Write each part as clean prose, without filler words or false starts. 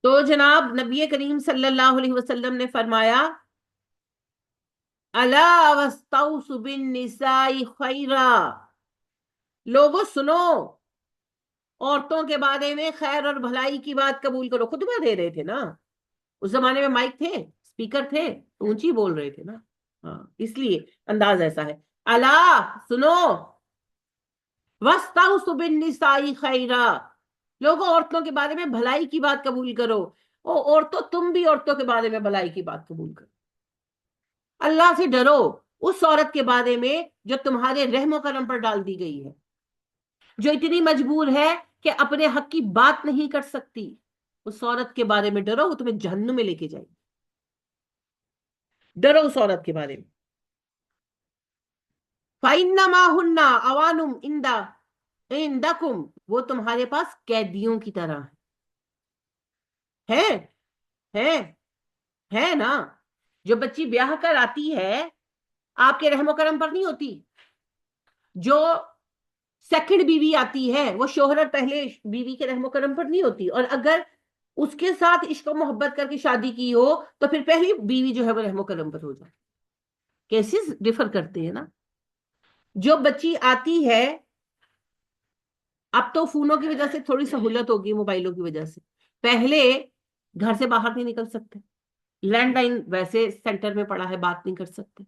تو جناب نبی کریم صلی اللہ علیہ وسلم نے فرمایا، الا واستوصوا بالنساء خیرا، لوگوں سنو، عورتوں کے بارے میں خیر اور بھلائی کی بات قبول کرو. خطبہ دے رہے تھے نا، اس زمانے میں مائک تھے، اسپیکر تھے، اونچی بول رہے تھے نا. ہاں، اس لیے انداز ایسا ہے. اللہ سنو، واستوصوا بالنساء خیرا، لوگوں عورتوں کے بارے میں بھلائی کی بات قبول کرو. او عورتوں، تم بھی عورتوں کے بارے میں بھلائی کی بات قبول کرو. اللہ سے ڈرو اس عورت کے بارے میں جو تمہارے رحم و کرم پر ڈال دی گئی ہے، جو اتنی مجبور ہے کہ اپنے حق کی بات نہیں کر سکتی. اس عورت کے بارے میں ڈرو، وہ تمہیں جہنم میں لے کے جائے گی. ڈرو اس عورت کے بارے میں. فَإِنَّمَا هُنَّ أَوَانٌ عِندَكُمْ، وہ تمہارے پاس قیدیوں کی طرح ہیں. ہیں ہے نا. جو بچی بیاہ کر آتی ہے آپ کے رحم و کرم پر نہیں ہوتی. جو سیکنڈ بیوی آتی ہے وہ شوہر پہلے بیوی کے رحم و کرم پر نہیں ہوتی. اور اگر اس کے ساتھ عشق و محبت کر کے شادی کی ہو تو پھر پہلی بیوی جو ہے وہ رحم و کرم پر ہو جائے. کیسز ڈیفر کرتے ہیں نا. جو بچی آتی ہے، اب تو فونوں کی وجہ سے تھوڑی سہولت ہوگی، موبائلوں کی وجہ سے. پہلے گھر سے باہر نہیں نکل سکتے، لینڈ لائن ویسے سینٹر میں پڑا ہے، بات نہیں کر سکتے.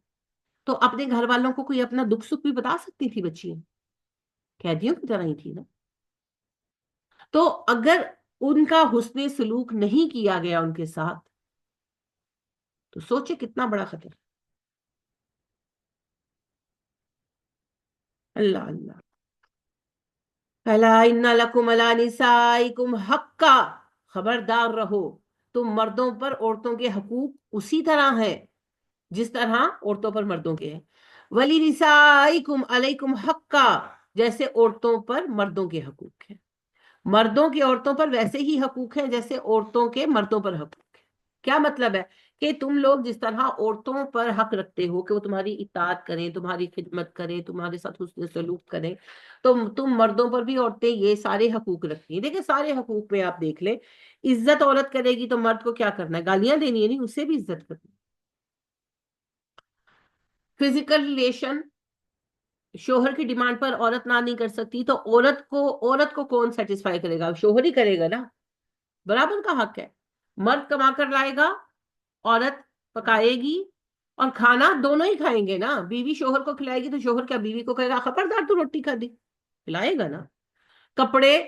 تو اپنے گھر والوں کو کوئی اپنا دکھ سکھ بھی بتا سکتی تھی بچیاں، قیدیوں کی طرح ہی تھی نا. تو اگر ان کا حسن سلوک نہیں کیا گیا ان کے ساتھ تو سوچے کتنا بڑا خطر. اللہ اللہ. الا ان لکم علی نسائکم حقا، خبردار رہو، تم مردوں پر عورتوں کے حقوق اسی طرح ہیں جس طرح عورتوں پر مردوں کے ہیں. ولی نسائکم علیکم حقا، جیسے عورتوں پر مردوں کے حقوق ہیں. مردوں کے عورتوں پر ویسے ہی حقوق ہیں جیسے عورتوں کے مردوں پر حقوق ہیں. کیا مطلب ہے؟ کہ تم لوگ جس طرح عورتوں پر حق رکھتے ہو کہ وہ تمہاری اطاعت کریں، تمہاری خدمت کریں، تمہارے ساتھ حسن سلوک کریں، تو تم مردوں پر بھی عورتیں یہ سارے حقوق رکھتی ہیں. دیکھیں سارے حقوق میں آپ دیکھ لیں، عزت عورت کرے گی تو مرد کو کیا کرنا ہے؟ گالیاں دینی ہے نہیں، اسے بھی عزت کرنی. فزیکل ریلیشن شوہر کی ڈیمانڈ پر عورت نہ نہیں کر سکتی، تو عورت کو کون سیٹسفائی کرے گا؟ شوہر ہی کرے گا نا. برابر کا حق ہے. مرد کما کر لائے گا، عورت پکائے گی، اور کھانا دونوں ہی کھائیں گے نا. بیوی شوہر کو کھلائے گی تو شوہر کیا بیوی کو کہے گا خبردار تو روٹی کھا دی؟ کھلائے گا نا. کپڑے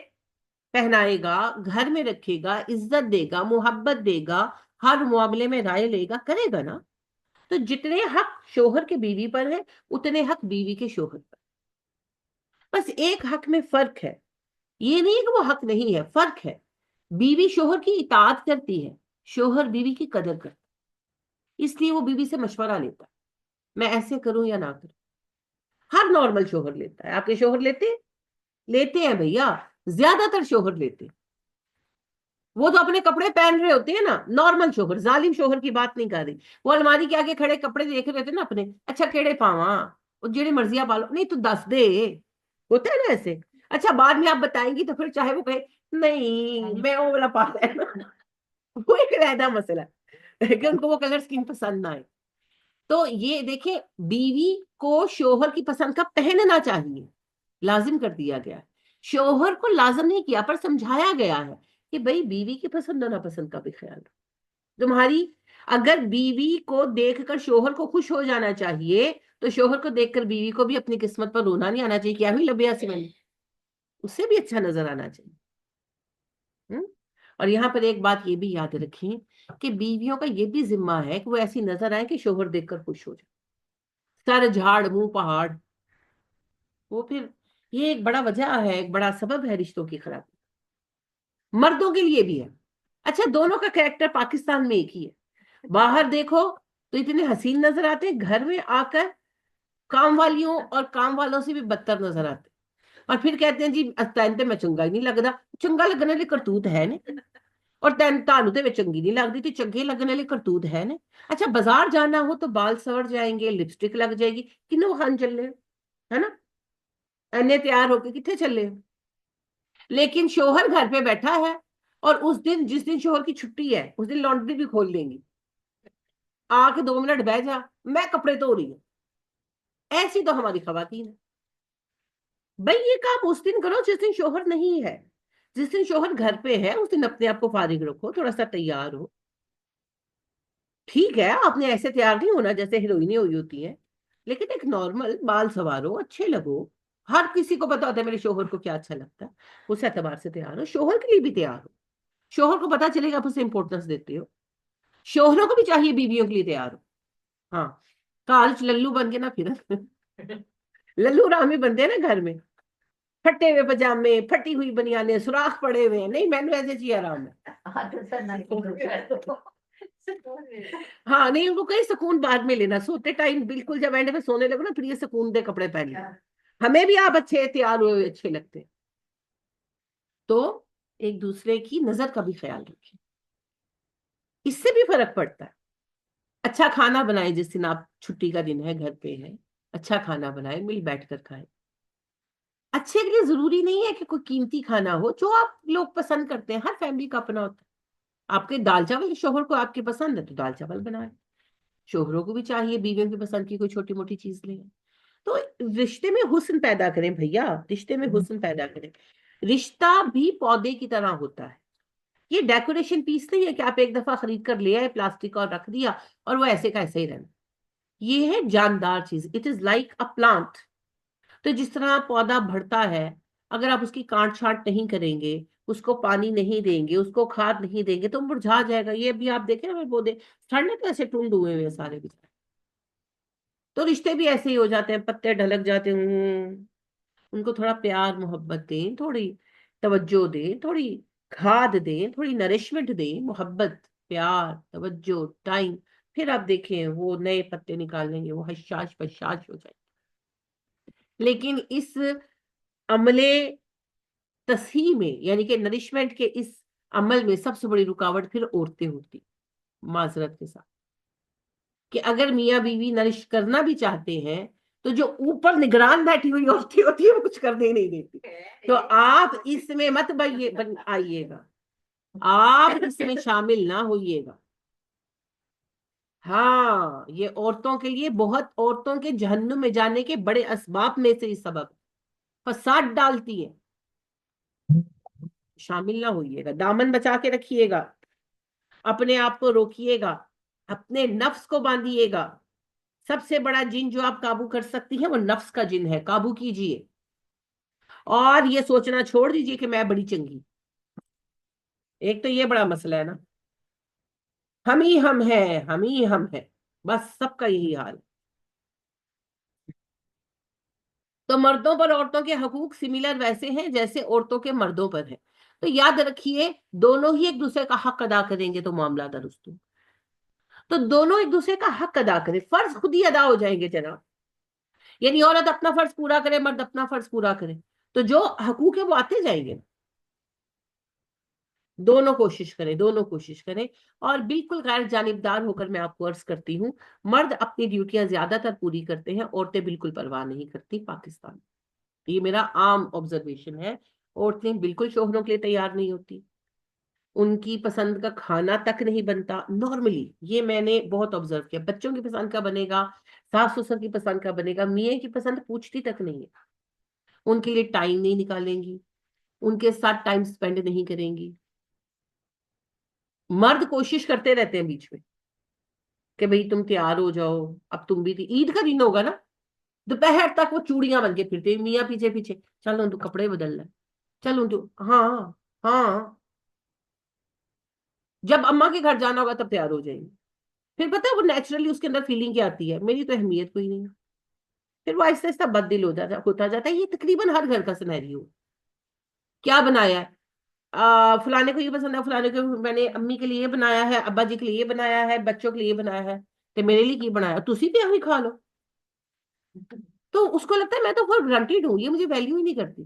پہنائے گا، گھر میں رکھے گا، عزت دے گا، محبت دے گا، ہر معاملے میں رائے لے گا، کرے گا نا. تو جتنے حق شوہر کے بیوی پر ہے اتنے حق بیوی کے شوہر پر. بس ایک حق میں فرق ہے، یہ نہیں کہ وہ حق نہیں ہے، فرق ہے. بیوی شوہر کی اطاعت کرتی ہے، شوہر بیوی کی قدر کرتا ہے. اس لیے وہ بیوی سے مشورہ لیتا ہے، میں ایسے کروں یا نہ کروں. ہر نارمل شوہر لیتا ہے. آپ کے شوہر لیتے ہیں بھیا، زیادہ تر شوہر لیتے ہیں. وہ تو اپنے کپڑے پہن رہے ہوتے ہیں نا. نارمل شوہر، ظالم شوہر کی بات نہیں کر رہی. وہ الماری کے آگے کھڑے کپڑے دیکھ رہے ہوتے ہیں نا اپنے، اچھا کیڑے پاواں وہ جڑے مرضیاں پالو، نہیں تو دس دے. ہوتا ہے نا ایسے. اچھا بعد میں آپ بتائیں گی تو پھر چاہے وہ کہے نہیں میں وہ والا پالا ہے نا. وہ ایک علیحدہ مسئلہ ہے کہ ان کو وہ کلر اسکیم پسند نہ آئے. تو یہ دیکھیں، بیوی کو شوہر کی پسند کا پہننا چاہیے، لازم کر دیا گیا ہے. شوہر کو لازم نہیں کیا پر سمجھایا گیا ہے کہ بھئی بیوی کی پسند اور ناپسند کا بھی خیال رکھو. تمہاری اگر بیوی کو دیکھ کر شوہر کو خوش ہو جانا چاہیے تو شوہر کو دیکھ کر بیوی کو بھی اپنی قسمت پر رونا نہیں آنا چاہیے. کیا بھی لبیا سے میں نے، اس سے بھی اچھا نظر آنا چاہیے. اور یہاں پر ایک بات یہ بھی یاد رکھیں کہ بیویوں کا یہ بھی ذمہ ہے کہ وہ ایسی نظر آئے کہ شوہر دیکھ کر خوش ہو جائے. سر جھاڑ منہ پہاڑ، وہ پھر یہ ایک بڑا وجہ ہے، ایک بڑا سبب ہے رشتوں کی خرابی. مردوں کے لیے بھی ہے. اچھا دونوں کا کریکٹر پاکستان میں ایک ہی ہے. باہر دیکھو تو اتنے حسین نظر آتے، گھر میں آ کر کام والیوں اور کام والوں سے بھی بدتر نظر آتے. اور پھر کہتے ہیں جی تین میں چنگا ہی نہیں لگتا. چنگا لگنے والی کرتوت ہے نا. اور تانوں تے چنگی نہیں لگتی تو چنگے لگنے والی کرتوت ہے نا. اچھا بازار جانا ہو تو بال سور جائیں گے، لپسٹک لگ جائے گی، کنوں خان چل رہے ہے نا، اینے تیار ہو کے کتنے چل رہے. لیکن شوہر گھر پہ بیٹھا ہے اور اس دن جس دن شوہر کی چھٹی ہے اس دن لانڈری بھی کھول لیں گی، آ کے 2 منٹ بہ جا میں کپڑے دھو رہی ہوں. ایسی تو ہماری خواتین ہے. بھائی یہ کام اس دن کرو جس دن شوہر نہیں ہے. جس دن شوہر گھر پہ ہے اس دن اپنے آپ کو فارغ رکھو، تھوڑا سا تیار ہو. ٹھیک ہے آپ نے ایسے تیار نہیں ہونا جیسے ہیروئنیں ہوئی ہوتی ہیں، لیکن ایک نارمل بال سنوارو، اچھے لگو. ہر کسی کو پتا ہوتا ہے میرے شوہر کو کیا اچھا لگتا ہے، اس اعتبار سے تیار ہو. شوہر کے لیے بھی تیار ہو، شوہر کو پتا چلے گا آپ اسے امپورٹنس دیتے ہو. شوہروں کو بھی چاہیے بیویوں کے لیے تیار ہو. ہاں کالچ للو بن کے نہ پھر للو رامی بنتے ہیں نا گھر میں، پھٹے ہوئے پجامے، پھٹی ہوئی بنیانیں، سوراخ پڑے ہوئے ہیں. نہیں میں نے ایسے چاہیے آرام ہے. ہاں نہیں ان کو کہیں سکون بعد میں لینا، سوتے ٹائم بالکل جب اینڈ میں سونے لگو نا پھر یہ سکون دے کپڑے پہن لیں. ہمیں بھی آپ اچھے تیار ہوئے اچھے لگتے ہیں. تو ایک دوسرے کی نظر کا بھی خیال رکھیں، اس سے بھی فرق پڑتا ہے. اچھا کھانا بنائے جس دن آپ چھٹی کا دن ہے گھر پہ ہے، اچھا کھانا بنائے، مل بیٹھ کر کھائے. اچھے کے لیے ضروری نہیں ہے کہ کوئی قیمتی کھانا ہو، جو آپ لوگ پسند کرتے ہیں. ہر فیملی کا اپنا ہوتا ہے. آپ کے دال چاول شوہر کو آپ کے پسند ہے تو دال چاول بنائے، شوہروں کو بھی چاہیے بیویوں کی پسند کی کوئی چھوٹی موٹی چیز لیں. تو رشتے میں حسن پیدا کریں بھیا، رشتے میں حسن پیدا کریں. رشتہ بھی پودے کی طرح ہوتا ہے. یہ ڈیکوریشن پیس نہیں ہے کہ آپ ایک دفعہ خرید کر لے آئے پلاسٹک اور رکھ دیا اور وہ ایسے کا ایسے ہی رہنا. یہ ہے جاندار چیز. It is like a plant. تو جس طرح پودا بڑھتا ہے، اگر آپ اس کی کاٹ چھانٹ نہیں کریں گے، اس کو پانی نہیں دیں گے، اس کو کھاد نہیں دیں گے تو مرجھا جائے گا. یہ بھی آپ دیکھیں نا پودے سڑنے تو ایسے ٹونڈ ہوئے ہوئے سارے بھی. تو رشتے بھی ایسے ہی ہو جاتے ہیں، پتے ڈھلک جاتے ہیں. ان کو تھوڑا پیار محبت دیں، تھوڑی توجہ دیں، تھوڑی کھاد دیں، تھوڑی نرشمنٹ دیں. محبت، پیار، توجہ، ٹائم. پھر آپ دیکھیں وہ نئے پتے نکالیں گے، وہ حشاش بشاش ہو جائیں. لیکن اس عملے تصحیح میں یعنی کہ نرشمنٹ کے اس عمل میں سب سے بڑی رکاوٹ پھر عورتیں ہوتی، معذرت کے ساتھ. کہ اگر میاں بیوی نرش کرنا بھی چاہتے ہیں تو جو اوپر نگران بیٹھی ہوئی عورتیں ہوتی ہے وہ کچھ کرنے نہیں دیتی. تو آپ اس میں مت آئیے گا، آپ اس میں شامل نہ ہوئیے گا. ہاں یہ عورتوں کے لیے بہت، عورتوں کے جہنم میں جانے کے بڑے اسباب میں سے سبب فساد ڈالتی ہے. شامل نہ ہوئیے گا. دامن بچا کے رکھیے گا، اپنے آپ کو روکیے گا، اپنے نفس کو باندھیے گا. سب سے بڑا جن جو آپ قابو کر سکتی ہیں وہ نفس کا جن ہے. قابو کیجئے اور یہ سوچنا چھوڑ دیجئے کہ میں بڑی چنگی. ایک تو یہ بڑا مسئلہ ہے نا، ہم ہی ہم ہیں، ہم ہی ہم ہیں، بس سب کا یہی حال. تو مردوں پر عورتوں کے حقوق سملر ویسے ہیں جیسے عورتوں کے مردوں پر ہیں. تو یاد رکھیے دونوں ہی ایک دوسرے کا حق ادا کریں گے تو معاملہ درست ہو. تو دونوں ایک دوسرے کا حق ادا کریں، فرض خود ہی ادا ہو جائیں گے جناب. یعنی عورت اپنا فرض پورا کرے، مرد اپنا فرض پورا کرے، تو جو حقوق ہے وہ آتے جائیں گے. دونوں کوشش کریں، دونوں کوشش کریں. اور بالکل غیر جانبدار ہو کر میں آپ کو عرض کرتی ہوں، مرد اپنی ڈیوٹیاں زیادہ تر پوری کرتے ہیں، عورتیں بالکل پرواہ نہیں کرتی پاکستان. یہ میرا عام آبزرویشن ہے. عورتیں بالکل شوہروں کے لیے تیار نہیں ہوتی، ان کی پسند کا کھانا تک نہیں بنتا نارملی. یہ میں نے بہت آبزرو کیا. بچوں کی پسند کا بنے گا، ساس سسر کی پسند کا بنے گا، میاں کی پسند پوچھتی تک نہیں ہے. ان کے لیے ٹائم نہیں نکالیں گی، ان کے ساتھ ٹائم سپینڈ نہیں کریں گی. مرد کوشش کرتے رہتے ہیں بیچ میں کہ بھئی تم تیار ہو جاؤ. اب تم بھی عید کا دن ہوگا نا، دوپہر تک وہ چوڑیاں بن کے پھرتے میاں پیچھے پیچھے. چلو تو کپڑے بدل لیں، چلو تو ہاں ہاں. جب اماں کے گھر جانا ہوگا تب تیار ہو جائیں گے. پھر پتہ ہے وہ نیچرلی اس کے اندر فیلنگ کیا آتی ہے، میری تو اہمیت کوئی نہیں. پھر وہ آہستہ آہستہ بد دل ہوتا جاتا ہے. یہ تقریباً ہر گھر کا سینیریو. کیا بنایا ہے؟ فلانے کو یہ پسند ہے، فلانے کو میں نے امی کے لیے بنایا ہے، ابا جی کے لیے بنایا ہے، بچوں کے لیے بنایا ہے، تو میرے لیے کی بنایا تسی بھی ہمیں کھا لو. تو اس کو لگتا ہے میں تو فور گرانٹیڈ ہوں، یہ مجھے ویلیو ہی نہیں کرتی.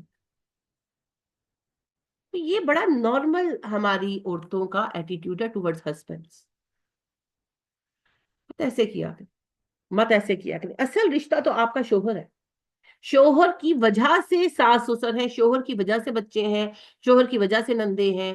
تو یہ بڑا نارمل ہماری عورتوں کا ایٹیٹیوڈ ہے ٹورڈز ہسبینڈز. مت ایسے کیا کریں، مت ایسے کیا کریں. اصل رشتہ تو آپ کا شوہر ہے. شوہر کی وجہ سے ساس سسر ہیں، شوہر کی وجہ سے بچے ہیں، شوہر کی وجہ سے نندے ہیں.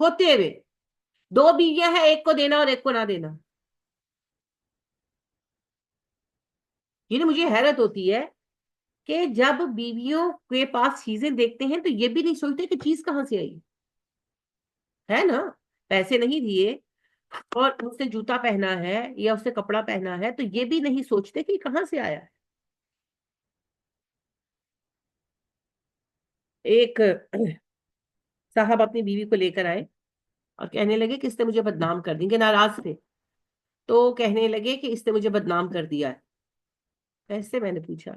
ہوتے ہوئے 2 بیویاں ہیں، ایک کو دینا اور ایک کو نہ دینا. یہ مجھے حیرت ہوتی ہے کہ جب بیویوں کے پاس چیزیں دیکھتے ہیں تو یہ بھی نہیں سوچتے کہ چیز کہاں سے آئی ہے نا. پیسے نہیں دیے اور اس نے جوتا پہنا ہے یا اس نے کپڑا پہنا ہے تو یہ بھی نہیں سوچتے کہ کہاں سے آیا ہے. ایک صاحب اپنی بیوی کو لے کر آئے اور کہنے لگے کہ اس نے مجھے بدنام کر دیں گے، ناراض تھے. تو کہنے لگے کہ اس نے مجھے بدنام کر دیا ہے. ایسے میں نے پوچھا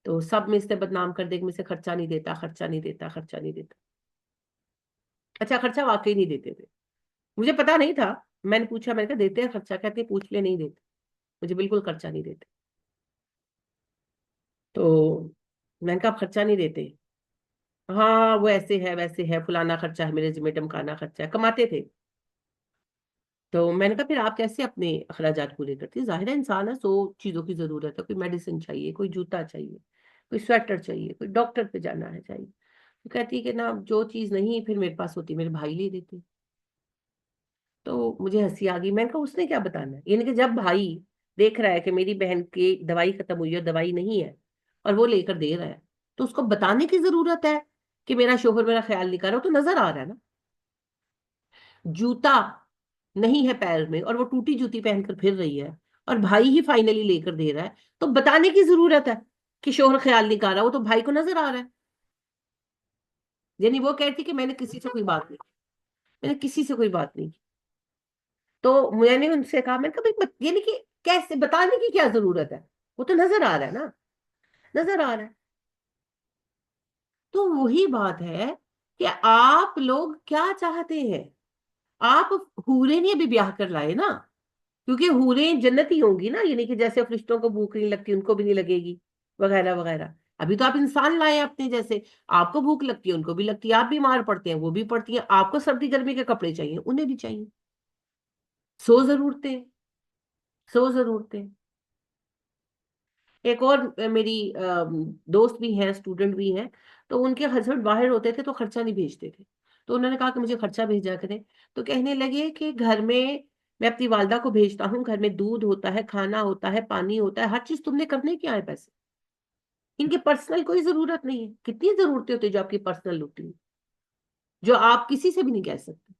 تو سب میں اس نے بدنام کر دے کہ مجھ سے خرچہ نہیں دیتا، خرچہ نہیں دیتا، خرچہ نہیں دیتا. اچھا خرچہ واقعی نہیں دیتے تھے. مجھے پتا نہیں تھا. میں نے پوچھا، میں نے کہا دیتے ہیں خرچہ؟ کہتے ہیں پوچھ لے نہیں دیتے، مجھے بالکل خرچہ نہیں دیتے. تو میں نے کہا آپ خرچہ نہیں دیتے؟ ہاں وہ ایسے ہے ویسے ہے، فلانا خرچہ ہے میرے ذمہ، ٹمکانا خرچہ ہے، کماتے تھے. تو میں نے کہا پھر آپ کیسے اپنے اخراجات پورے کرتی؟ ظاہر ہے انسان ہے، 100 چیزوں کی ضرورت ہے، کوئی میڈیسن چاہیے، کوئی جوتا چاہیے، کوئی سویٹر چاہیے، کوئی ڈاکٹر پہ جانا ہے چاہیے. تو کہتی ہے کہ نا جو چیز نہیں پھر میرے پاس ہوتی میرے بھائی لے دیتے. تو مجھے ہنسی آ گئی. میں نے کہا اس نے کیا بتانا ہے؟ یعنی کہ جب بھائی دیکھ رہا ہے کہ میری بہن کی دوائی ختم ہوئی ہے، دوائی نہیں ہے، اور وہ لے کر دے رہا ہے، تو اس کو بتانے کی ضرورت ہے کہ میرا شوہر میرا خیال نہیں کر رہا. تو نظر آ رہا ہے نا. جوتا نہیں ہے پیر میں اور وہ ٹوٹی جوتی پہن کر پھر رہی ہے اور بھائی ہی فائنلی لے کر دے رہا ہے، تو بتانے کی ضرورت ہے کہ شوہر خیال نہیں کر رہا. وہ تو بھائی کو نظر آ رہا ہے. یعنی وہ کہتی کہ میں نے کسی سے کوئی بات نہیں کی، میں نے کسی سے کوئی بات نہیں کی. تو میں نے ان سے کہا، میں نے کہا بھائی یعنی کہ کیسے بتانے کی کیا ضرورت ہے؟ وہ تو نظر آ رہا ہے نا، نظر آ رہا ہے. تو وہی بات ہے کہ آپ لوگ کیا چاہتے ہیں. آپ حوریں نہیں ابھی بیاہ کر لائے نا، کیونکہ حوریں جنتی ہوں گی نا، یعنی کہ جیسے فرشتوں کو بھوک نہیں لگتی ان کو بھی نہیں لگے گی وغیرہ وغیرہ. ابھی تو آپ انسان لائے ہیں اپنے جیسے. آپ کو بھوک لگتی ہے ان کو بھی لگتی ہے، آپ بیمار پڑتے ہیں وہ بھی پڑتی ہیں، آپ کو سردی گرمی کے کپڑے چاہیے انہیں بھی چاہیے. 100 ضرورتیں، 100 ضرورتیں. ایک اور میری دوست بھی ہیں، اسٹوڈنٹ بھی ہیں. تو ان کے ہسبینڈ باہر ہوتے تھے تو خرچہ نہیں بھیجتے تھے. تو انہوں نے کہا کہ مجھے خرچہ بھیجا کریں. تو کہنے لگے کہ گھر میں اپنی والدہ کو بھیجتا ہوں، گھر میں دودھ ہوتا ہے، کھانا ہوتا ہے، پانی ہوتا ہے، ہر چیز تم نے کرنے کیا ہے پیسے. ان کی پرسنل کوئی ضرورت نہیں ہے. کتنی ضرورتیں ہوتی ہیں جو آپ کی پرسنل ہوتی ہیں، جو آپ کسی سے بھی نہیں کہہ سکتے.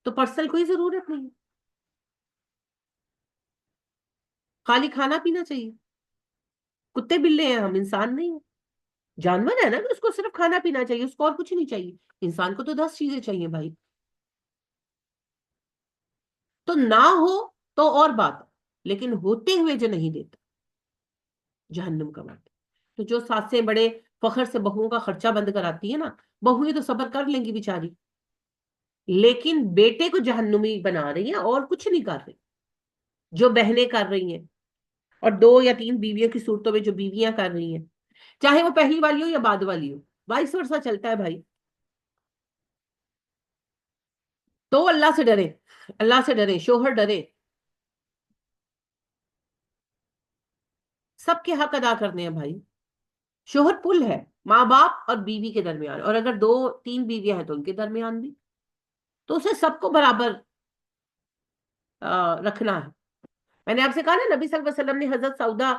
تو پرسنل کوئی ضرورت نہیں ہے. خالی کھانا پینا چاہیے. کتے بلے ہیں ہم، انسان نہیں ہیں. جانور ہے نا کہ اس کو صرف کھانا پینا چاہیے، اس کو اور کچھ نہیں چاہیے. انسان کو تو 10 چیزیں چاہیے بھائی. تو نہ ہو تو اور بات، لیکن ہوتے ہوئے جو نہیں دیتا جہنم کا بات. تو جو ساسیں بڑے فخر سے بہوؤں کا خرچہ بند کراتی ہے نا، بہویں تو صبر کر لیں گی بیچاری، لیکن بیٹے کو جہنمی بنا رہی ہیں اور کچھ نہیں کر رہی. جو بہنیں کر رہی ہیں، اور 2 یا 3 بیویوں کی صورتوں میں جو بیویاں کر رہی ہیں، چاہے وہ پہلی والی ہو یا بعد والی ہو، 22 ورثہ چلتا ہے بھائی. تو اللہ سے ڈرے، اللہ سے ڈرے، شوہر ڈرے. سب کے حق ادا کرنے ہیں بھائی. شوہر پل ہے ماں باپ اور بیوی کے درمیان، اور اگر 2 3 بیویاں ہیں تو ان کے درمیان بھی. تو اسے سب کو برابر رکھنا ہے. میں نے آپ سے کہا نا نبی صلی اللہ علیہ وسلم نے حضرت سعودہ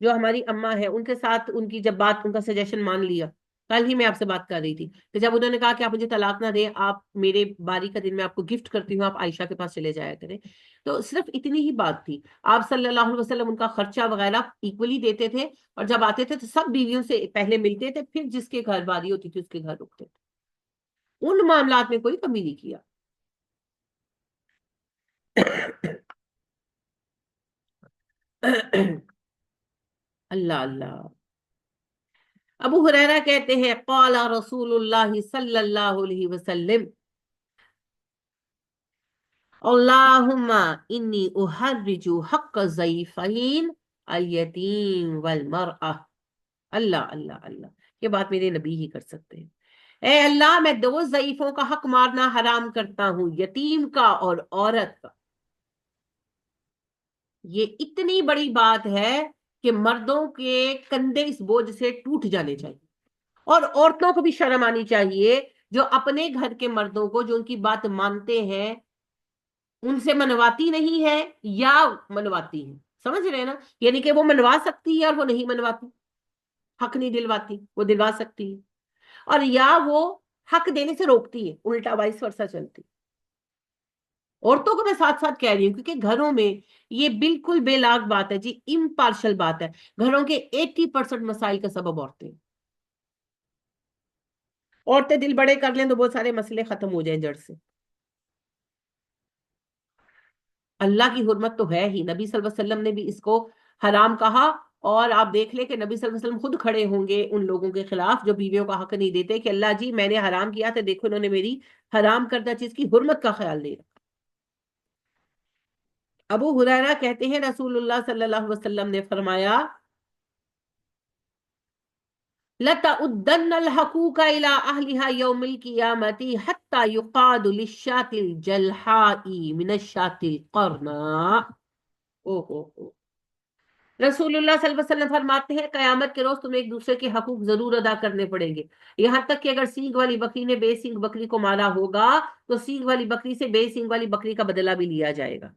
جو ہماری اماں ہے ان کے ساتھ ان کی جب بات، ان کا سجیشن مان لیا. کل ہی میں آپ سے بات کر رہی تھی کہ جب انہوں نے کہا کہ آپ مجھے طلاق نہ دیں، آپ میرے باری کا دن میں آپ کو گفٹ کرتی ہوں، آپ عائشہ کے پاس چلے جایا کریں. تو صرف اتنی ہی بات تھی. آپ صلی اللہ علیہ وسلم ان کا خرچہ وغیرہ ایکولی دیتے تھے، اور جب آتے تھے تو سب بیویوں سے پہلے ملتے تھے، پھر جس کے گھر باری ہوتی تھی اس کے گھر رکتے تھے. ان معاملات میں کوئی کمی نہیں کیا. اللہ اللہ. ابو ہریرہ کہتے ہیں قال رسول اللہ صلی اللہ علیہ وسلم اللہم انی احرج حق الضعیفین الیتیم والمرأة. اللہ اللہ اللہ. یہ بات میرے نبی ہی کر سکتے ہیں. اے اللہ میں 2 ضعیفوں کا حق مارنا حرام کرتا ہوں، یتیم کا اور عورت کا. یہ اتنی بڑی بات ہے کہ مردوں کے کندھے اس بوجھ سے ٹوٹ جانے چاہیے، اور عورتوں کو بھی شرم آنی چاہیے جو اپنے گھر کے مردوں کو جو ان کی بات مانتے ہیں ان سے منواتی نہیں ہے یا منواتی ہے. سمجھ رہے ہیں نا؟ یعنی کہ وہ منوا سکتی ہے اور وہ نہیں منواتی، حق نہیں دلواتی، وہ دلوا سکتی ہے. اور یا وہ حق دینے سے روکتی ہے، الٹا وائس ورسا چلتی. عورتوں کو میں ساتھ ساتھ کہہ رہی ہوں کیونکہ گھروں میں یہ بالکل بے لاگ بات ہے جی، امپارشل بات ہے. گھروں کے 80% مسائل کا سبب عورتیں. عورتیں دل بڑے کر لیں تو بہت سارے مسئلے ختم ہو جائیں جڑ سے. اللہ کی حرمت تو ہے ہی، نبی صلی اللہ علیہ وسلم نے بھی اس کو حرام کہا. اور آپ دیکھ لیں کہ نبی صلی اللہ علیہ وسلم خود کھڑے ہوں گے ان لوگوں کے خلاف جو بیویوں کا حق نہیں دیتے کہ اللہ جی میں نے حرام کیا تھا، دیکھو انہوں نے میری حرام کردہ چیز کی حرمت کا خیال نہیں رکھا. ابو ہریرہ کہتے ہیں رسول اللہ صلی اللہ علیہ وسلم نے فرمایا لَتَعُدَّنَّ الْحَقُوقَ إِلَىٰ أَهْلِهَا يَوْمِ الْقِيَامَةِ حَتَّى يُقَادُ لِلشَّاةِ الْجَلْحَاءِ مِنَ الشَّاةِ الْقَرْنَاءِ. رسول اللہ صلی اللہ علیہ وسلم فرماتے ہیں قیامت کے روز تمہیں ایک دوسرے کے حقوق ضرور ادا کرنے پڑیں گے، یہاں تک کہ اگر سینگ والی بکری نے بے سینگ بکری کو مارا ہوگا تو سینگ والی بکری سے بے سینگ والی بکری کا بدلہ بھی لیا جائے گا.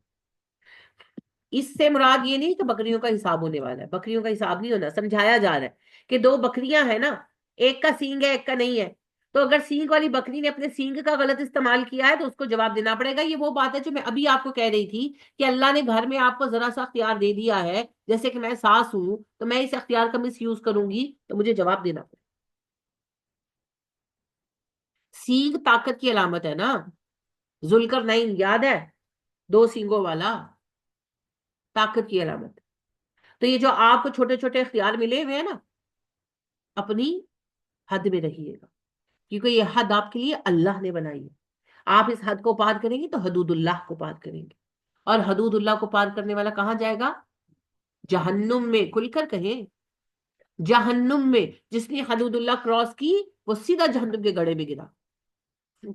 اس سے مراد یہ نہیں کہ بکریوں کا حساب ہونے والا ہے، بکریوں کا حساب نہیں ہونا، سمجھایا جا رہا ہے کہ دو بکریاں ہیں نا، ایک کا سینگ ہے ایک کا نہیں ہے، تو اگر سینگ والی بکری نے اپنے سینگ کا غلط استعمال کیا ہے تو اس کو جواب دینا پڑے گا. یہ وہ بات ہے جو میں ابھی آپ کو کہہ رہی تھی کہ اللہ نے گھر میں آپ کو ذرا سا اختیار دے دیا ہے، جیسے کہ میں ساس ہوں تو میں اس اختیار کا مس یوز کروں گی تو مجھے جواب دینا پڑے گا. سینگ طاقت کی علامت ہے نا. ذوالقر نہیں یاد ہے؟ دو سینگوں والا طاقت کی علامت. تو یہ جو آپ کو چھوٹے چھوٹے اختیار ملے ہوئے ہیں نا، اپنی حد میں رہیے گا کیونکہ یہ حد آپ کے لیے اللہ نے بنائی ہے. آپ اس حد کو پار کریں گے تو حدود اللہ کو پار کریں گے، اور حدود اللہ کو پار کرنے والا کہاں جائے گا؟ جہنم میں. کھل کر کہیں جہنم میں. جس نے حدود اللہ کراس کی وہ سیدھا جہنم کے گڑھے میں گرا.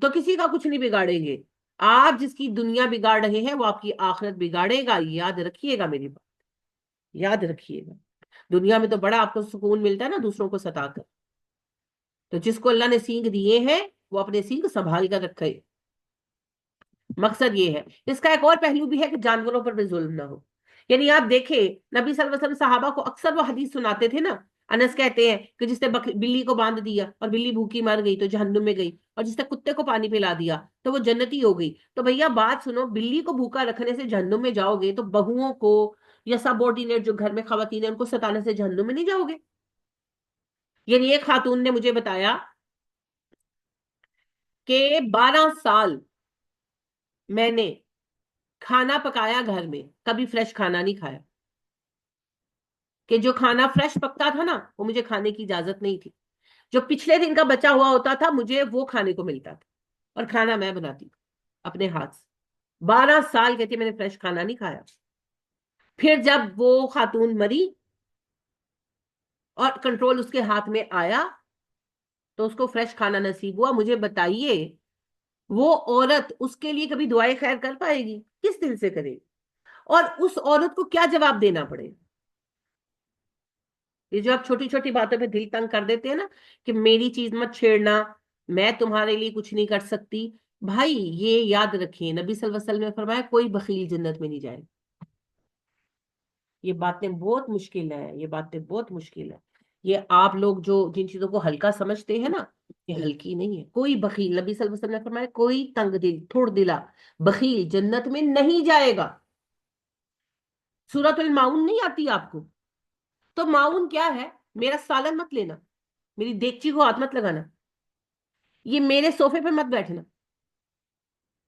تو کسی کا کچھ نہیں بگاڑیں گے. آپ جس کی دنیا بگاڑ رہے ہیں وہ آپ کی آخرت بگاڑے گا. یاد رکھیے گا میری بات، یاد رکھیے گا. دنیا میں تو بڑا آپ کو سکون ملتا ہے نا دوسروں کو ستا کر، تو جس کو اللہ نے سینگ دیے ہیں وہ اپنے سینگ سنبھال کر رکھے. مقصد یہ ہے. اس کا ایک اور پہلو بھی ہے کہ جانوروں پر بھی ظلم نہ ہو. یعنی آپ دیکھیں نبی صلی اللہ علیہ وسلم صحابہ کو اکثر وہ حدیث سناتے تھے نا. انس کہتے ہیں کہ جس نے بلی کو باندھ دیا اور بلی بھوکی مر گئی تو جہنم میں گئی، اور جس نے کتے کو پانی پلا دیا تو وہ جنتی ہو گئی. تو بھیا بات سنو، بلی کو بھوکا رکھنے سے جہنم میں جاؤ گے تو بہوؤں کو یا سب آرڈینیٹ جو گھر میں خواتین ہیں ان کو ستانے سے جہنم میں نہیں جاؤ گے؟ یعنی ایک خاتون نے مجھے بتایا کہ 12 سال میں نے کھانا پکایا گھر میں، کبھی فریش کھانا نہیں کھایا. کہ جو کھانا فریش پکتا تھا نا وہ مجھے کھانے کی اجازت نہیں تھی. جو پچھلے دن کا بچا ہوا ہوتا تھا مجھے وہ کھانے کو ملتا تھا، اور کھانا میں بناتی تھی اپنے ہاتھ سے. 12 سال کہتی میں نے فریش کھانا نہیں کھایا. پھر جب وہ خاتون مری اور کنٹرول اس کے ہاتھ میں آیا تو اس کو فریش کھانا نصیب ہوا. مجھے بتائیے وہ عورت اس کے لیے کبھی دعائیں خیر کر پائے گی؟ کس دل سے کرے گی؟ اور اس عورت کو کیا جواب دینا پڑے گا؟ یہ جو آپ چھوٹی چھوٹی باتوں پہ دل تنگ کر دیتے ہیں نا کہ میری چیز مت چھیڑنا، میں تمہارے لیے کچھ نہیں کر سکتی. بھائی یہ یاد رکھیں نبی صلی اللہ علیہ وسلم نے فرمایا کوئی بخیل جنت میں نہیں جائے. یہ باتیں بہت مشکل ہے، یہ باتیں بہت مشکل ہے. یہ آپ لوگ جو جن چیزوں کو ہلکا سمجھتے ہیں نا یہ ہلکی نہیں ہے. کوئی بخیل، نبی صلی اللہ علیہ وسلم نے فرمایا کوئی تنگ دل تھوڑ دلا بخیل جنت میں نہیں جائے گا. سورۃ الماؤن نہیں آتی آپ کو؟ تو معاون کیا ہے؟ میرا سالن مت لینا، میری دیگچی کو ہاتھ مت لگانا، یہ میرے صوفے پہ مت بیٹھنا.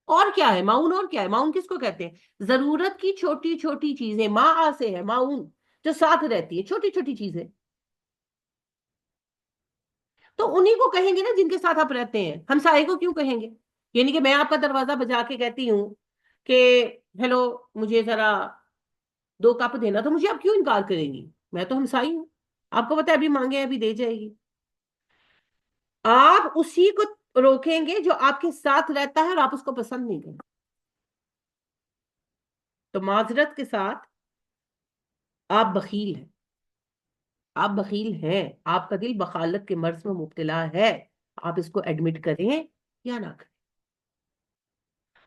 اور کیا ہے معاون؟ اور کیا ہے معاون؟ کس کو کہتے ہیں؟ ضرورت کی چھوٹی چھوٹی چیزیں. ماں سے ہے معاون، جو ساتھ رہتی ہے چھوٹی چھوٹی چیزیں. تو انہی کو کہیں گے نا جن کے ساتھ آپ رہتے ہیں. ہمسائے کو کیوں کہیں گے؟ یعنی کہ میں آپ کا دروازہ بجا کے کہتی ہوں کہ ہیلو مجھے ذرا 2 کپ دینا، تو مجھے آپ کیوں انکار کریں گی؟ میں تو ہمسائی ہوں، آپ کو پتا ہے ابھی مانگے ابھی دے جائے گی. آپ اسی کو روکیں گے جو آپ کے ساتھ رہتا ہے اور آپ اس کو پسند نہیں کریں. تو معذرت کے ساتھ آپ بخیل ہیں، آپ بخیل ہیں، آپ کا دل بخالت کے مرض میں مبتلا ہے. آپ اس کو ایڈمٹ کریں یا نہ کریں.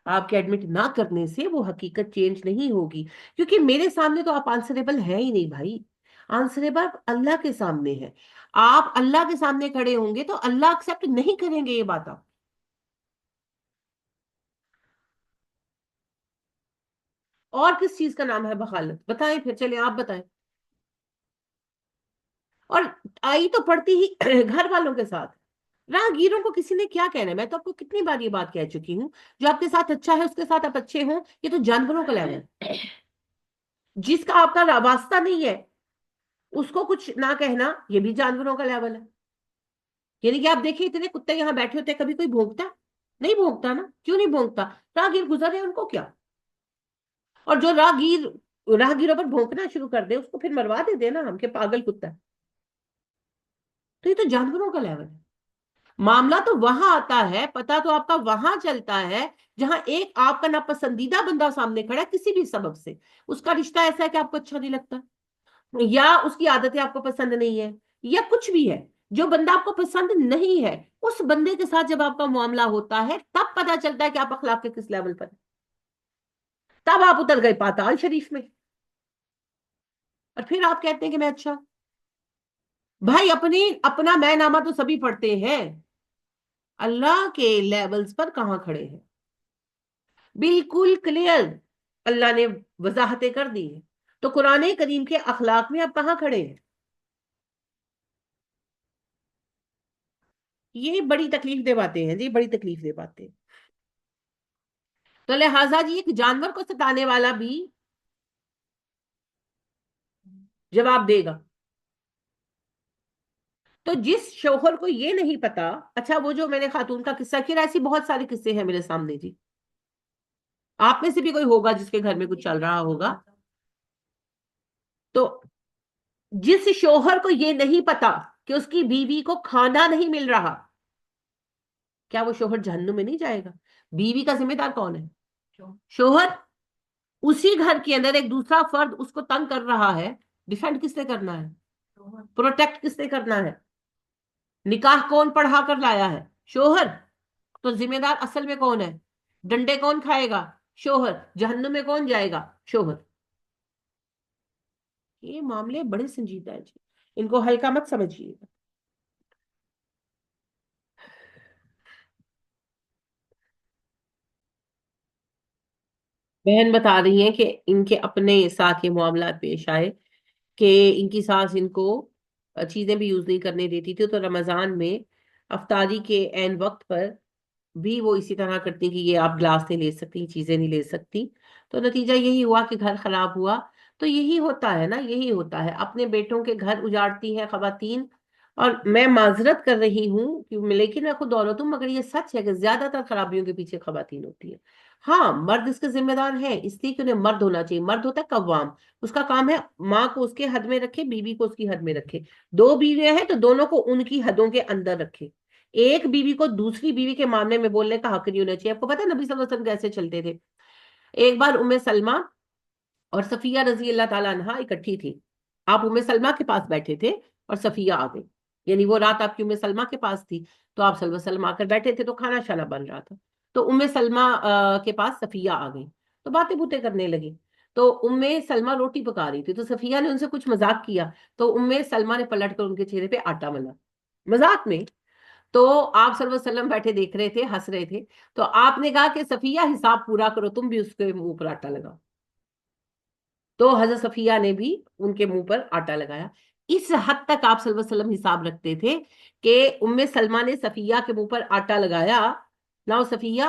آپ کے ایڈمٹ نہ کرنے سے وہ حقیقت چینج نہیں ہوگی، کیونکہ میرے سامنے تو آپ آنسریبل ہے ہی نہیں بھائی. آنسریبل اللہ کے سامنے ہے. آپ اللہ کے سامنے کھڑے ہوں گے تو اللہ ایکسپٹ نہیں کریں گے یہ بات. آپ اور کس چیز کا نام ہے بخالت؟ بتائیں پھر، چلیں آپ بتائیں. اور آئی تو پڑتی ہی گھر والوں کے ساتھ. راہگیروں کو کسی نے کیا کہنا ہے؟ میں تو آپ کو کتنی بار یہ بات کہہ چکی ہوں، جو آپ کے ساتھ اچھا ہے اس کے ساتھ آپ اچھے ہوں، یہ تو جانوروں کا لیول ہے. جس کا آپ کا واسطہ نہیں ہے اس کو کچھ نہ کہنا، یہ بھی جانوروں کا لیول ہے. یعنی کہ آپ دیکھیں اتنے کتے یہاں بیٹھے ہوتے ہیں، کبھی کوئی بھونکتا؟ نہیں بھونکتا نا. کیوں نہیں بھونکتا؟ راہگیر گزر رہے ہیں، ان کو کیا؟ اور جو راہگیروں پر بھونکنا شروع کر دے اس کو پھر مروا دے دینا ہم کہ پاگل کتا ہے. تو یہ تو جانوروں کا لیول ہے. معاملہ تو وہاں آتا ہے، پتا تو آپ کا وہاں چلتا ہے جہاں ایک آپ کا ناپسندیدہ بندہ سامنے کھڑا ہے کسی بھی سبب سے. اس کا رشتہ ایسا ہے کہ آپ کو اچھا نہیں لگتا، یا اس کی عادتیں آپ کو پسند نہیں ہے، یا کچھ بھی ہے جو بندہ آپ کو پسند نہیں ہے، اس بندے کے ساتھ جب آپ کا معاملہ ہوتا ہے تب پتا چلتا ہے کہ آپ اخلاق کے کس لیول پر ہیں. تب آپ اتر گئے پاتال شریف میں، اور پھر آپ کہتے ہیں کہ میں اچھا. بھائی اپنا میں نامہ تو سبھی پڑھتے ہیں، اللہ کے لیولز پر کہاں کھڑے ہیں؟ بالکل کلیئر اللہ نے وضاحتیں کر دی ہیں. تو قرآن کریم کے اخلاق میں آپ کہاں کھڑے ہیں؟ یہ بڑی تکلیف دہ باتیں ہیں جی، بڑی تکلیف دہ باتیں. تو لہٰذا جی ایک جانور کو ستانے والا بھی جواب دے گا. تو جس شوہر کو یہ نہیں پتا، اچھا وہ جو میں نے خاتون کا قصہ کیا، ایسی بہت سارے قصے ہیں میرے سامنے جی. آپ میں سے بھی کوئی ہوگا جس کے گھر میں کچھ چل رہا ہوگا. تو جس شوہر کو یہ نہیں پتا کہ اس کی بیوی کو کھانا نہیں مل رہا، کیا وہ شوہر جہنم میں نہیں جائے گا؟ بیوی کا ذمہ دار کون ہے؟ شوہر. اسی گھر کے اندر ایک دوسرا فرد اس کو تنگ کر رہا ہے، ڈیفینڈ کس نے کرنا ہے؟ پروٹیکٹ کس نے کرنا ہے؟ نکاح کون پڑھا کر لایا ہے؟ شوہر. تو ذمہ دار اصل میں کون ہے؟ ڈنڈے کون کھائے گا؟ شوہر. جہنم میں کون جائے گا؟ شوہر. یہ معاملے بڑے سنجیدہ ہیں جی، ان کو ہلکا مت سمجھیے گا. بہن بتا رہی ہیں کہ ان کے اپنے ساتھ یہ معاملات پیش آئے کہ ان کی ساس ان کو چیزیں بھی یوز نہیں کرنے دیتی تھی، تو رمضان میں افطاری کے عین وقت پر بھی وہ اسی طرح کرتی کہ یہ آپ گلاس نہیں لے سکتی، چیزیں نہیں لے سکتی. تو نتیجہ یہی ہوا کہ گھر خراب ہوا. تو یہی ہوتا ہے نا، یہی ہوتا ہے، اپنے بیٹوں کے گھر اجاڑتی ہے خواتین. اور میں معذرت کر رہی ہوں لیکن میں خود عورت ہوں، مگر یہ سچ ہے کہ زیادہ تر خرابیوں کے پیچھے خواتین ہوتی ہیں. ہاں مرد اس کے ذمہ دار ہیں، اس لیے کہ انہیں مرد ہونا چاہیے. مرد ہوتا ہے قوام، اس کا کام ہے ماں کو اس کے حد میں رکھے، بیوی کو اس کی حد میں رکھے. دو بیویاں ہیں تو دونوں کو ان کی حدوں کے اندر رکھے. ایک بیوی کو دوسری بیوی کے معاملے میں بولنے کا حق نہیں ہونا چاہیے. آپ کو پتا ہے نبی صلی اللہ علیہ وسلم کیسے چلتے تھے؟ ایک بار ام سلمہ اور صفیہ رضی اللہ تعالیٰ عنہا اکٹھی تھی. آپ ام سلمہ کے پاس بیٹھے تھے اور صفیہ آ گئی، یعنی وہ رات آپ کی ام سلمہ کے پاس تھی، تو آپ صلی اللہ علیہ وسلم آ کر بیٹھے تھے تو کھانا شانا بن رہا تھا. تو ام سلمہ کے پاس صفیہ آ گئی تو باتیں بوتیں کرنے لگی. تو ام سلمہ روٹی پکا رہی تھی تو صفیہ نے ان سے کچھ مذاق کیا، تو ام سلمہ نے پلٹ کر ان کے چہرے پہ آٹا ملا مذاق میں. تو آپ صلی اللہ علیہ وسلم بیٹھے دیکھ رہے تھے، ہنس رہے تھے. تو آپ نے کہا کہ صفیہ حساب پورا کرو، تم بھی اس کے منہ پر آٹا لگاؤ. تو حضرت صفیہ نے بھی ان کے منہ پر آٹا لگایا. اس حد تک آپ صلی اللہ علیہ وسلم حساب رکھتے تھے کہ ام سلمہ نے صفیہ کے منہ پر آٹا لگایا، لاؤ صفیہ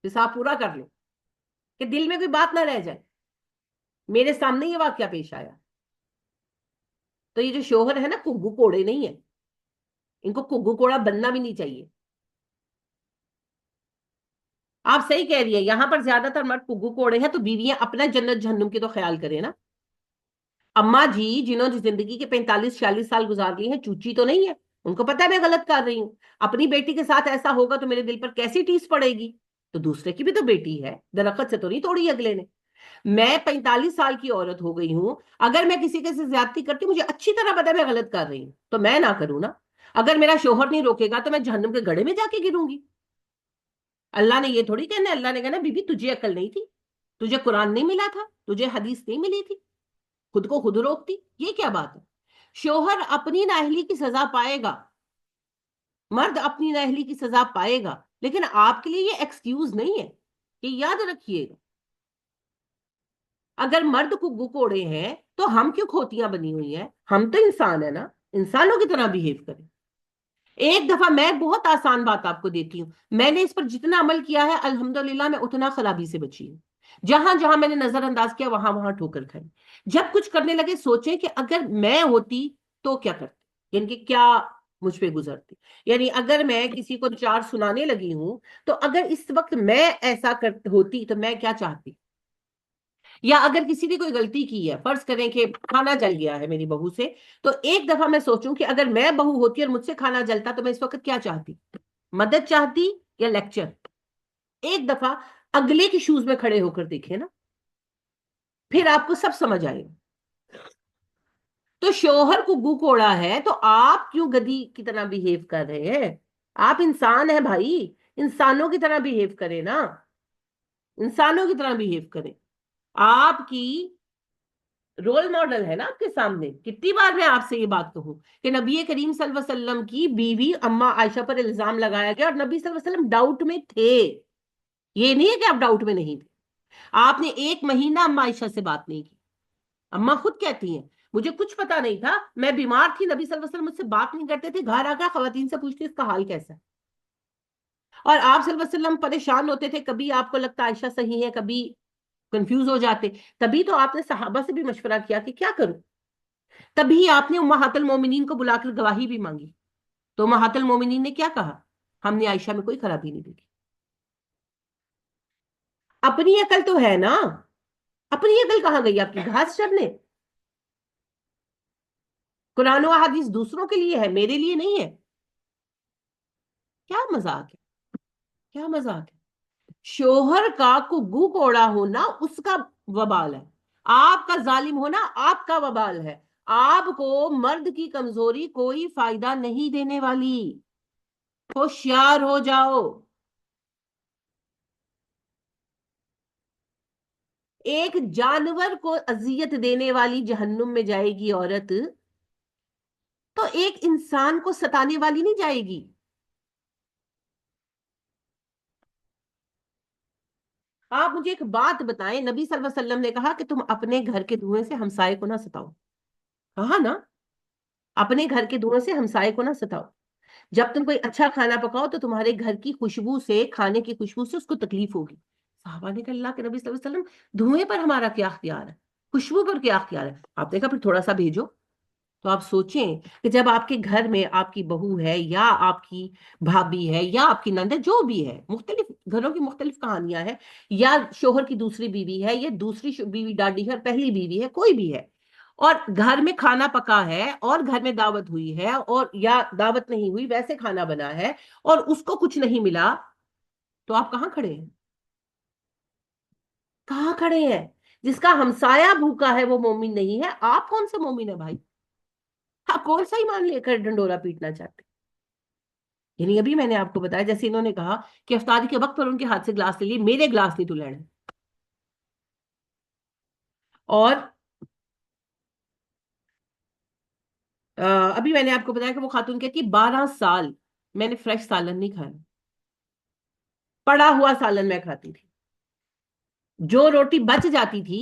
حساب پورا کر لو، کہ دل میں کوئی بات نہ رہ جائے. میرے سامنے یہ واقعہ پیش آیا. تو یہ جو شوہر ہے نا، کگو کوڑے نہیں ہے، ان کو کگو کوڑا بننا بھی نہیں چاہیے. آپ صحیح کہہ رہی ہے، یہاں پر زیادہ تر مرد کگو کوڑے ہیں، تو بیویاں اپنا جنت جہنم کی تو خیال کریں نا. اما جی جنہوں نے زندگی کے 45-46 سال گزار لیے ہیں، چوچی تو نہیں ہے، ان کو پتا ہے میں غلط کر رہی ہوں. اپنی بیٹی کے ساتھ ایسا ہوگا تو میرے دل پر کیسی ٹیس پڑے گی. تو دوسرے کی بھی تو بیٹی ہے، درخت سے تو نہیں توڑی اگلے نے. میں 45 سال کی عورت ہو گئی ہوں، اگر میں کسی کے سے زیادتی کرتی ہوں، مجھے اچھی طرح پتا ہے میں غلط کر رہی ہوں، تو میں نہ کروں نا. اگر میرا شوہر نہیں روکے گا تو میں جہنم کے گڑھے میں جا کے گروں گی. اللہ نے یہ تھوڑی کہنا ہے، اللہ نے کہنا بی بی تجھے عقل نہیں تھی، تجھے قرآن نہیں ملا تھا، تجھے حدیث نہیں ملی تھی، خود کو خود روکتی. یہ کیا بات ہے؟ شوہر اپنی نااہلی کی سزا پائے گا، مرد اپنی نااہلی کی سزا پائے گا، لیکن آپ کے لیے یہ ایکسکیوز نہیں ہے، یہ یاد رکھیے گا. اگر مرد کو کوڑے ہیں تو ہم کیوں کھوتیاں بنی ہوئی ہیں؟ ہم تو انسان ہیں نا، انسانوں کی طرح بہیو کریں. ایک دفعہ میں بہت آسان بات آپ کو دیتی ہوں، میں نے اس پر جتنا عمل کیا ہے الحمدللہ میں اتنا خرابی سے بچی ہوں. جہاں جہاں میں نے نظر انداز کیا وہاں وہاں ٹھوکر کھائی. جب کچھ کرنے لگے سوچیں کہ اگر میں ہوتی تو کیا کرتی، یعنی کہ کیا مجھ پہ گزرتی. یعنی اگر میں کسی کو چار سنانے لگی ہوں تو اگر اس وقت میں ایسا ہوتی تو میں کیا چاہتی. یا اگر کسی نے کوئی غلطی کی ہے، فرض کریں کہ کھانا جل گیا ہے میری بہو سے، تو ایک دفعہ میں سوچوں کہ اگر میں بہو ہوتی اور مجھ سے کھانا جلتا تو میں اس وقت کیا چاہتی، مدد چاہتی یا لیکچر. ایک دفعہ اگلے کے شوز میں کھڑے ہو کر دیکھیں نا، پھر آپ کو سب سمجھ آئے گا. تو شوہر کو گو کوڑا ہے تو آپ کیوں گدی کی طرح بہیو کر رہے ہیں؟ آپ انسان ہیں بھائی، انسانوں کی طرح بہیو کریں نا، انسانوں کی طرح بہیو کریں. آپ کی رول ماڈل ہے نا آپ کے سامنے. کتنی بار میں آپ سے یہ بات کہوں کہ نبی کریم صلی اللہ علیہ وسلم کی بیوی اما عائشہ پر الزام لگایا گیا اور نبی صلی اللہ علیہ وسلم ڈاؤٹ میں تھے. یہ نہیں ہے کہ آپ ڈاؤٹ میں نہیں تھے. آپ نے ایک مہینہ اما عائشہ سے بات نہیں کی. اما خود کہتی ہیں مجھے کچھ پتا نہیں تھا، میں بیمار تھی، نبی صلی اللہ علیہ وسلم مجھ سے بات نہیں کرتے تھے، گھر آ کر خواتین سے پوچھتی اس کا حال کیسا ہے. اور آپ صلی اللہ علیہ وسلم پریشان ہوتے تھے، کبھی آپ کو لگتا عائشہ صحیح ہے، کبھی کنفیوز ہو جاتے. تبھی تو آپ نے صحابہ سے بھی مشورہ کیا کہ کیا کروں. تبھی آپ نے امہات المومنین کو بلا کر گواہی بھی مانگی. تو امہات المومنین نے کیا کہا؟ ہم نے عائشہ میں کوئی خرابی نہیں دیکھی. اپنی عقل تو ہے نا، اپنی عقل کہاں گئی آپ کی گھاس چرنے؟ قرآن و احادیث دوسروں کے لیے ہے، میرے لیے نہیں ہے. کیا مذاق ہے، کیا مذاق ہے. شوہر کا گو کوڑا ہونا اس کا وبال ہے، آپ کا ظالم ہونا آپ کا وبال ہے. آپ کو مرد کی کمزوری کوئی فائدہ نہیں دینے والی. ہوشیار ہو جاؤ. ایک جانور کو اذیت دینے والی جہنم میں جائے گی عورت، تو ایک انسان کو ستانے والی نہیں جائے گی. آپ مجھے ایک بات بتائیں، نبی صلی اللہ علیہ وسلم نے کہا کہ تم اپنے گھر کے دھوئیں سے ہمسائے کو نہ ستاؤ. کہا نا، اپنے گھر کے دھوئیں سے ہمسائے کو نہ ستاؤ. جب تم کوئی اچھا کھانا پکاؤ تو تمہارے گھر کی خوشبو سے، کھانے کی خوشبو سے اس کو تکلیف ہوگی. صحابہ نے کہا اللہ کے نبی صلی اللہ علیہ وسلم دھوئیں پر ہمارا کیا اختیار ہے، خوشبو پر کیا اختیار ہے؟ آپ نے کہا پھر تھوڑا سا بھیجو. تو آپ سوچیں کہ جب آپ کے گھر میں آپ کی بہو ہے یا آپ کی بھابھی ہے یا آپ کی نند ہے، جو بھی ہے، مختلف گھروں کی مختلف کہانیاں ہیں، یا شوہر کی دوسری بیوی ہے یا دوسری بیوی ڈاڈی ہے اور پہلی بیوی ہے، کوئی بھی ہے، اور گھر میں کھانا پکا ہے اور گھر میں دعوت ہوئی ہے، اور یا دعوت نہیں ہوئی ویسے کھانا بنا ہے اور اس کو کچھ نہیں ملا، تو آپ کہاں کھڑے ہیں؟ کہاں کھڑے ہیں؟ جس کا ہمسایہ بھوکا ہے وہ مومن نہیں ہے. آپ کون سے مومن ہے بھائی؟ آپ کون سا ایمان لے کر ڈنڈورا پیٹنا چاہتے؟ یعنی ابھی میں نے آپ کو بتایا، جیسے انہوں نے کہا کہ افطاری کے وقت پر ان کے ہاتھ سے گلاس لے لیے، میرے گلاس نہیں تو لینا. اور ابھی میں نے آپ کو بتایا کہ وہ خاتون کہتی ہے 12 سال میں نے فریش سالن نہیں کھایا، پڑا ہوا سالن میں کھاتی تھی. جو روٹی بچ جاتی تھی،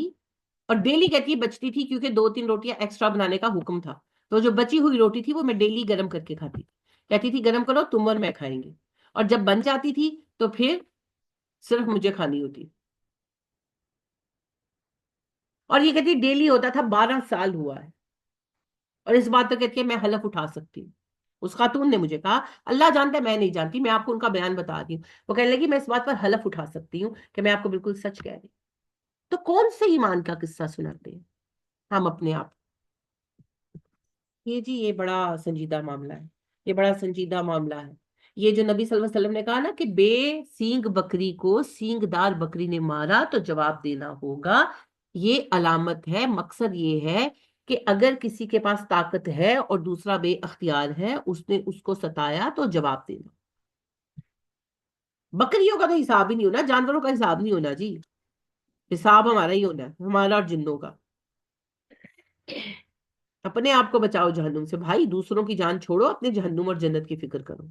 اور ڈیلی کہتی ہے بچتی تھی کیونکہ 2-3 روٹیاں ایکسٹرا بنانے کا حکم تھا، تو جو بچی ہوئی روٹی تھی وہ میں ڈیلی گرم کر کے کھاتی تھی. کہتی تھی گرم کرو تم اور میں کھائیں گے، اور جب بن جاتی تھی تو پھر صرف مجھے کھانی ہوتی. اور یہ کہتی ڈیلی ہوتا تھا، 12 سال ہوا ہے. اور اس بات تو کہتی ہے میں حلف اٹھا سکتی ہوں. اس خاتون نے مجھے کہا، اللہ جانتا ہے میں نہیں جانتی، میں آپ کو ان کا بیان بتا دی ہوں. وہ کہنے لگی میں اس بات پر حلف اٹھا سکتی ہوں کہ میں آپ کو بالکل سچ کہہ رہی ہوں. تو کون سے ایمان کا قصہ سناتے ہیں ہم اپنے آپ؟ یہ جی یہ بڑا سنجیدہ معاملہ ہے، یہ بڑا سنجیدہ معاملہ ہے. یہ جو نبی صلی اللہ علیہ وسلم نے کہا نا کہ بے سینگ بکری کو سینگ دار بکری نے مارا تو جواب دینا ہوگا، یہ علامت ہے، مقصد یہ ہے کہ اگر کسی کے پاس طاقت ہے اور دوسرا بے اختیار ہے، اس نے اس کو ستایا تو جواب دینا. بکریوں کا تو حساب ہی نہیں ہونا، جانوروں کا حساب نہیں ہونا جی، حساب ہمارا ہی ہونا ہے، ہمارا اور جنوں کا. اپنے آپ کو بچاؤ جہنم سے بھائی، دوسروں کی جان چھوڑو، اپنے جہنم اور جنت کی فکر کرو.